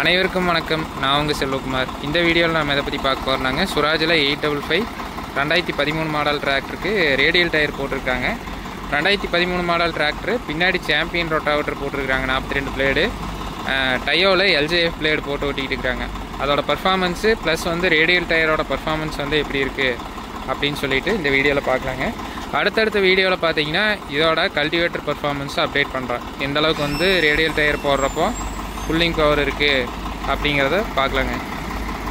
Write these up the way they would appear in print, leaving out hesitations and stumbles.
அனைவருக்கும் வணக்கம். நான் உங்கள் செல்வகுமார். இந்த வீடியோவில் நம்ம எதை பற்றி பார்க்க போகிறோம்னாங்க, சுராஜில் 855 2013 மாடல் டிராக்டருக்கு ரேடியல் டயர் போட்டிருக்காங்க. 2013 மாடல் டிராக்டரு பின்னாடி சாம்பியன் ரொட்டாவேட்டர் போட்டிருக்காங்க, 42 பிளேடு. டயோவில் எல்ஜேஎஃப் பிளேடு போட்டு ஓட்டிக்கிட்டு இருக்காங்க. அதோட பர்ஃபார்மன்ஸு ப்ளஸ் வந்து ரேடியல் டயரோட பர்ஃபார்மன்ஸ் வந்து எப்படி இருக்குது அப்படின்னு சொல்லிட்டு இந்த வீடியோவில் பார்க்கலாங்க. அடுத்தடுத்த வீடியோவில் பார்த்தீங்கன்னா இதோட கல்டிவேட்டர் பர்ஃபார்மன்ஸை அப்டேட் பண்ணுறோம். எந்தளவுக்கு வந்து ரேடியல் டயர் போடுறப்போ புல்லிங் பவர் இருக்குது அப்படிங்கிறத பார்க்கலாங்க.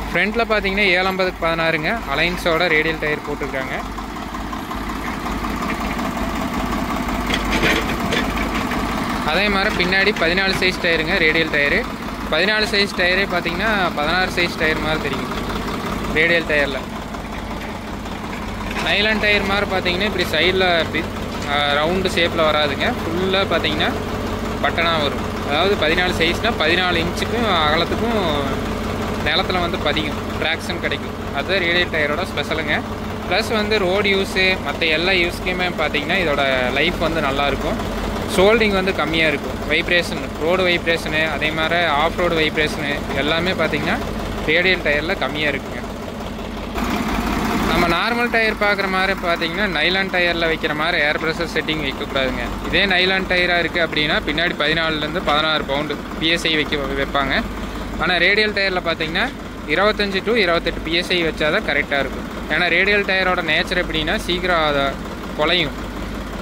ஃப்ரண்ட்டில் பார்த்தீங்கன்னா 750/16ங்க அலைன்ஸோட ரேடியல் டயர் போட்டிருக்காங்க. அதே மாதிரி பின்னாடி 14 சைஸ் டயருங்க ரேடியல் டயரு. 14 சைஸ் டயரே பார்த்தீங்கன்னா 16 சைஸ் டயர் மாதிரி தெரியும் ரேடியல் டயரில். நைலான் டயர் மாதிரி பார்த்தீங்கன்னா இப்படி சைடில் இப்படி ரவுண்டு ஷேப்பில் வராதுங்க. ஃபுல்லாக பார்த்தீங்கன்னா பட்டனாக வரும். அதாவது 14 சைஸ்னால் 14 இன்ச்சுக்கும் அகலத்துக்கும் நிலத்தில் வந்து பதிக்கும், ட்ராக்ஷன் கிடைக்கும். அதுதான் ரேடியல் டயரோட ஸ்பெஷலுங்க. ப்ளஸ் வந்து ரோடு யூஸு மற்ற எல்லா யூஸ்க்குமே பார்த்தீங்கன்னா இதோட லைஃப் வந்து நல்லாயிருக்கும். ஷோல்டிங் வந்து கம்மியாக இருக்கும். வைப்ரேஷன், ரோடு வைப்ரேஷனு, அதே மாதிரி ஆஃப் ரோடு வைப்ரேஷனு எல்லாமே பார்த்தீங்கன்னா ரேடியல் டயரில் கம்மியாக இருக்குங்க. நம்ம நார்மல் டயர் பார்க்குற மாதிரி பார்த்தீங்கன்னா நைலான் டயரில் வைக்கிற மாதிரி ஏர் ப்ரெஷர் செட்டிங் வைக்கக்கூடாதுங்க. இதே நைலான் டயராக இருக்குது அப்படின்னா பின்னாடி 14 16 பவுண்டு பிஎஸ்ஐ வைப்பாங்க. ஆனால் ரேடியல் டயரில் பார்த்தீங்கன்னா 25 to 28 பிஎஸ்ஐ வச்சா தான் கரெக்டாக இருக்கும். ஏன்னா ரேடியல் டயரோட நேச்சர் எப்படின்னா சீக்கிரம் அதை குலையும்.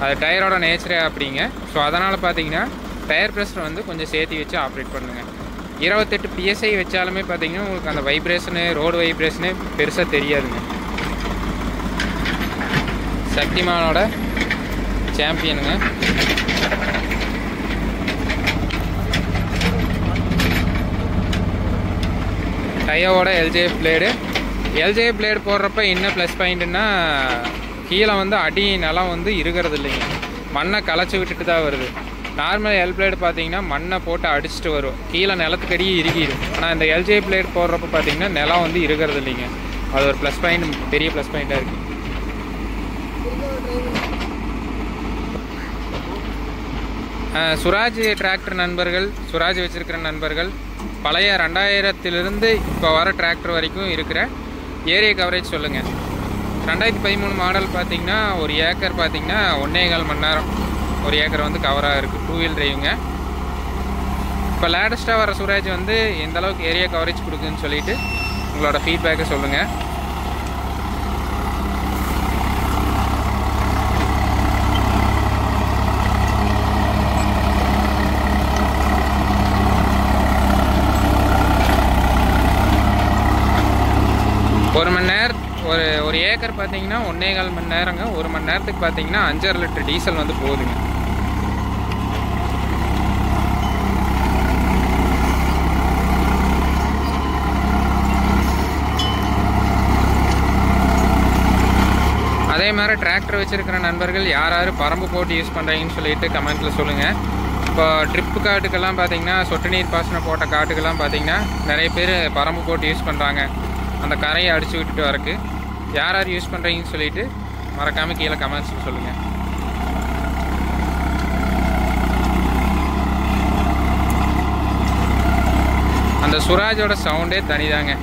அது டயரோட நேச்சரே அப்படிங்க. ஸோ அதனால் பார்த்தீங்கன்னா டயர் ப்ரெஷர் வந்து கொஞ்சம் சேர்த்து வச்சு ஆப்ரேட் பண்ணுங்கள். 28 பிஎஸ்ஐ வச்சாலுமே பார்த்தீங்கன்னா உங்களுக்கு அந்த வைப்ரேஷனு, ரோடு வைப்ரேஷனு பெருசாக தெரியாதுங்க. சக்திமானோட சாம்பியனுங்க. டயோவோட எல்ஜேஎஃப் பிளேடு. எல்ஜேஎஃப் பிளேடு போடுறப்ப என்ன ப்ளஸ் பாயிண்ட்டுன்னா கீழே வந்து அடி நிலம் வந்து இருக்கிறது இல்லைங்க, மண்ணை களைச்சி விட்டுட்டு தான் வருது. நார்மல் எல் பிளேடு பார்த்தீங்கன்னா மண்ணை போட்டு அடிச்சுட்டு வரும், கீழே நிலத்துக்கடியே இறுகிடும். ஆனால் இந்த எல்ஜேஎஃப் பிளேடு போடுறப்ப பார்த்தீங்கன்னா நிலம் வந்து இருக்கிறது இல்லைங்க. அது ஒரு ப்ளஸ் பாயிண்ட், பெரிய ப்ளஸ் பாயிண்ட்டாக இருக்குது. சுராஜ் டிராக்டர் நண்பர்கள், சுராஜ் வச்சுருக்கிற நண்பர்கள் பழைய 2000 இப்போ வர டிராக்டர் வரைக்கும் இருக்கிற ஏரியா கவரேஜ் சொல்லுங்கள். 2013 மாடல் பார்த்திங்கன்னா ஒரு ஏக்கர் பார்த்திங்கன்னா 1.25 மணி நேரம் ஒரு ஏக்கர் வந்து கவராக இருக்குது, 2 வீல் டிரைவுங்க. இப்போ லேட்டஸ்ட்டாக வர சுராஜ் வந்து எந்த அளவுக்கு ஏரியா கவரேஜ் கொடுக்குதுன்னு சொல்லிவிட்டு உங்களோட ஃபீட்பேக்கை சொல்லுங்கள். ஒரு மணி நேரம் ஒரு ஏக்கர் பார்த்தீங்கன்னா 1.25 மணி நேரங்க. 1 மணி நேரத்துக்கு பார்த்தீங்கன்னா 5.5 லிட்டர் டீசல் வந்து போகுதுங்க. அதே மாதிரி டிராக்டர் வச்சுருக்கிற நண்பர்கள் யார் யார் பரம்பு போட்டு யூஸ் பண்ணுறீங்கன்னு சொல்லிட்டு கமெண்ட்டில் சொல்லுங்கள். இப்போ ட்ரிப்பு காட்டுக்கெல்லாம் பார்த்தீங்கன்னா சொட்டு நீர் பாசனம் போட்ட காட்டுக்கெல்லாம் பார்த்தீங்கன்னா நிறைய பேர் பரம்பு போட்டு யூஸ் பண்ணுறாங்க, அந்த கரையை அடித்து விட்டுட்டு வரக்கு. யார் யார் யூஸ் பண்ணுறீங்கன்னு சொல்லிட்டு மறக்காமல் கீழே கமெண்ட்ஸில் சொல்லுங்கள். அந்த சுராஜோட சவுண்டே தனிதாங்க.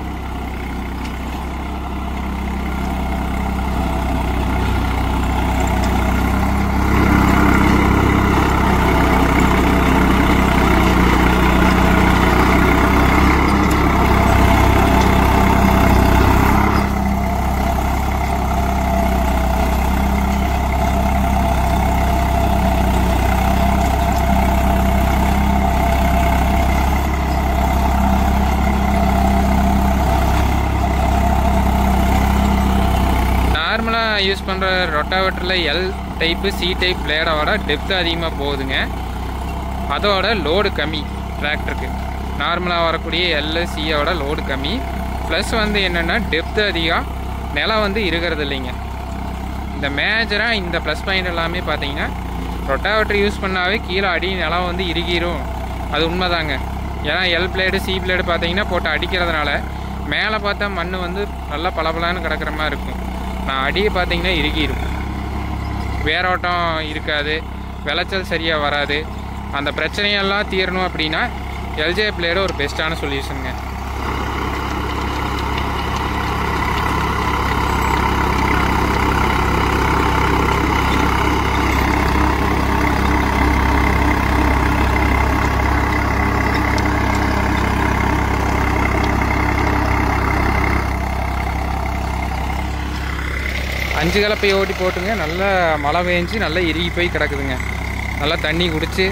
யூஸ் பண்ணுற ரொட்டாவேட்டரில் எல் டைப்பு சி டைப் பிளேடோட டெப்த்து அதிகமாக போகுதுங்க. அதோட லோடு கம்மி டிராக்டருக்கு. நார்மலாக வரக்கூடிய எல் சியோட லோடு கம்மி. ப்ளஸ் வந்து என்னென்னா டெப்த்து அதிகம், நிலம் வந்து இருக்கிறது இல்லைங்க. இந்த மேஜராக இந்த ப்ளஸ் பாயிண்ட் எல்லாமே பார்த்தீங்கன்னா ரொட்டாவேட்டர் யூஸ் பண்ணாவே கீழே அடி நிலம் வந்து இறுகிரும். அது உண்மைதாங்க. ஏன்னா எல் பிளேடு சி பிளேடு பார்த்தீங்கன்னா போட்டு அடிக்கிறதுனால மேலே பார்த்தா மண் வந்து நல்லா பளபளன்னு கிடக்கிற மாதிரி இருக்கும். நான் அடியை பார்த்தீங்கன்னா இறுகிடும், வேரோட்டம் இருக்காது, விளைச்சல் சரியாக வராது. அந்த பிரச்சனையெல்லாம் தீரணும் அப்படின்னா எல்ஜே பிளேடு ஒரு பெஸ்ட்டான சொல்யூஷனுங்க. அஞ்சு கலப்பை ஓட்டி போட்டுங்க, நல்லா மழை பெஞ்சு நல்லா இறுகி போய் கிடக்குதுங்க. நல்லா தண்ணி குடிச்சு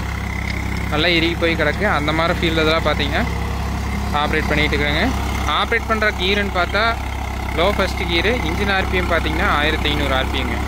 நல்லா இறுகி போய் கிடக்கு. அந்த மாதிரி ஃபீல்டில் இதெல்லாம் பார்த்தீங்கன்னா ஆப்ரேட் பண்ணிகிட்டு இருக்கிறேங்க. ஆப்ரேட் பண்ணுற கீருன்னு பார்த்தா லோ ஃபஸ்ட்டு கீரு. இன்ஜின் ஆர்பிஎம் பார்த்தீங்கன்னா 1500 ஆர்பிஎங்க.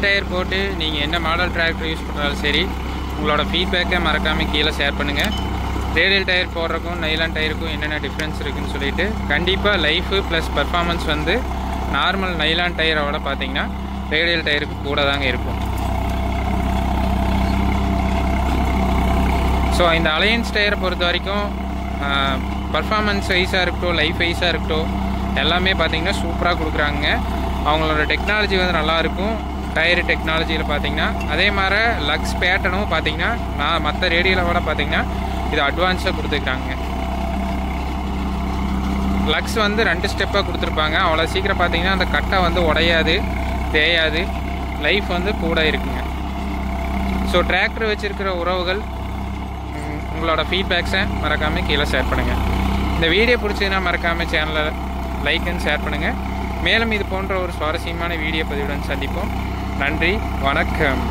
டயர் போட்டு நீங்கள் என்ன மாடல் டிராக்டர் யூஸ் பண்ணாலும் சரி, உங்களோட ஃபீட்பேக்கை மறக்காமல் கீழே ஷேர் பண்ணுங்கள். ரேடியல் டயர் போடுறக்கும் நைலான் டயருக்கும் என்னென்ன டிஃப்ரென்ஸ் இருக்குதுன்னு சொல்லிவிட்டு, கண்டிப்பாக லைஃபு ப்ளஸ் பர்ஃபார்மன்ஸ் வந்து நார்மல் நைலான் டயரோட பார்த்தீங்கன்னா ரேடியல் டயருக்கு கூட தாங்க இருக்கும். ஸோ இந்த அலையன்ஸ் டயரை பொறுத்த வரைக்கும் பர்ஃபார்மன்ஸ் வைஸாக இருக்கட்டும், லைஃப் வைஸாக இருக்கட்டும், எல்லாமே பார்த்தீங்கன்னா சூப்பராக கொடுக்குறாங்க. அவங்களோட டெக்னாலஜி வந்து நல்லாயிருக்கும். டயரு டெக்னாலஜியில் பார்த்தீங்கன்னா அதே மாதிரி லக்ஸ் பேட்டர்னும் பார்த்தீங்கன்னா நான் மற்ற ரேடியோவில் விட பார்த்தீங்கன்னா இது அட்வான்ஸாக கொடுத்துருக்காங்க. லக்ஸ் வந்து 2 ஸ்டெப்பாக கொடுத்துருப்பாங்க. அவ்வளோ சீக்கிரம் பார்த்தீங்கன்னா அந்த கட்டை வந்து உடையாது, தேயாது, லைஃப் வந்து கூட இருக்குங்க. ஸோ டிராக்டர் வச்சுருக்கிற உறவுகள் உங்களோட ஃபீட்பேக்ஸை மறக்காமல் கீழே ஷேர் பண்ணுங்கள். இந்த வீடியோ பிடிச்சதுன்னா மறக்காமல் சேனலை லைக் அண்ட் ஷேர் பண்ணுங்கள். மேலும் இது போன்ற ஒரு சுவாரஸ்யமான வீடியோ பதிவுடன் சந்திப்போம். நன்றி, வணக்கம்.